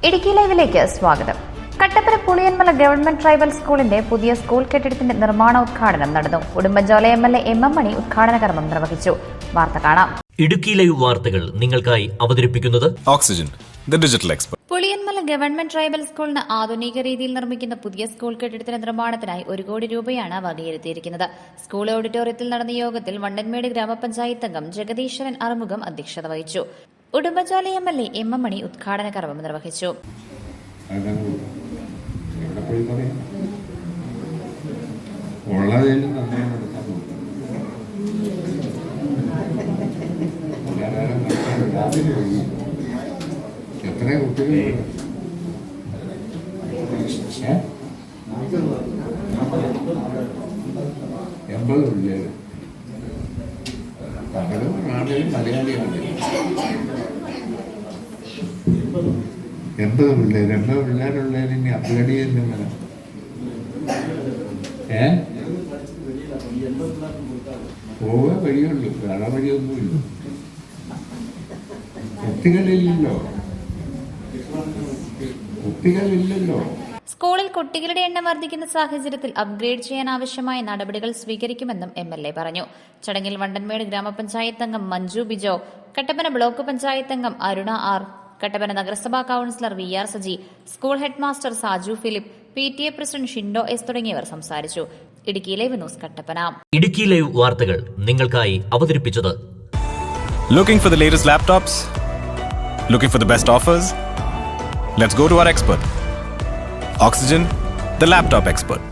ഇടുക്കി ലൈവിലേക്ക് സ്വാഗതം. Kattappana Puliyanmala government tribal സ്കൂളിന്റെ പുതിയ സ്കൂൾ കെട്ടിടത്തിന്റെ നിർമ്മാണ ഉദ്ഘാടനം നടന്നു. ഉടുമ്പൻചോല MLA MM മണി ഉദ്ഘാടന കർമ്മം നിർവഹിച്ചു. വാർത്ത കാണാം. ഇടുക്കി ലൈവ് വാർത്തകൾ നിങ്ങൾക്കായി അവതരിപ്പിക്കുന്നത് oxygen, the digital expert. Puliyanmala government tribal സ്കൂളിന് ആധുനിക രീതിയിൽ നിർമ്മിക്കുന്ന പുതിയ സ്കൂൾ കെട്ടിടത്തിന്റെ നിർമ്മാണത്തിനായി 1 കോടി രൂപയാണ് വകയിരുത്തിയിരിക്കുന്നത്. സ്കൂൾ ഓഡിറ്റോറിയത്തിൽ നടന്ന യോഗത്തിൽ വണ്ടൻമേട് ഗ്രാമപഞ്ചായത്ത് അംഗം ജഗദീശ്വരൻ അറുമുഖം അധ്യക്ഷത വഹിച്ചു. ഉടുമ്പൻചോല MLA MM മണി ഉദ്ഘാടന കർമ്മം നിർവഹിച്ചു. എത്ര കുട്ടികൾ? 80 പിള്ളേര്. തമിഴും നാടിലും മലയാളിയാണ്. 80 പിള്ളേര്. 80 പിള്ളേരുള്ളതിന് ഇനി അപ്ഗ്രേഡ് ചെയ്യുന്നില്ല. പോവേ വഴിയുള്ളൂ, വേറെ വഴിയൊന്നുമില്ല. കുട്ടികളില്ലല്ലോ. സ്കൂളിൽ കുട്ടികളുടെ എണ്ണം വർദ്ധിക്കുന്ന സാഹചര്യത്തിൽ അപ്ഗ്രേഡ് ചെയ്യാൻ ആവശ്യമായ നടപടികൾ സ്വീകരിക്കുമെന്നും MLA പറഞ്ഞു. ചടങ്ങിൽ വണ്ടൻമേട് ഗ്രാമപഞ്ചായത്ത് അംഗം മഞ്ജു ബിജോ, കട്ടപ്പന ബ്ലോക്ക് പഞ്ചായത്ത് അംഗം അരുണ R, കട്ടപ്പന നഗരസഭാ councillor VR Saji, school head master Saju Philip, PTA president Shindo S തുടങ്ങിയവർ സംസാരിച്ചു. Idukki live news Kattappana. Idukki live വാർത്തകൾ നിങ്ങൾക്കായി അവതരിപ്പിച്ചത് Looking for the latest laptops? Looking for the best offers? Let's go to our expert. Oxygen, the laptop expert.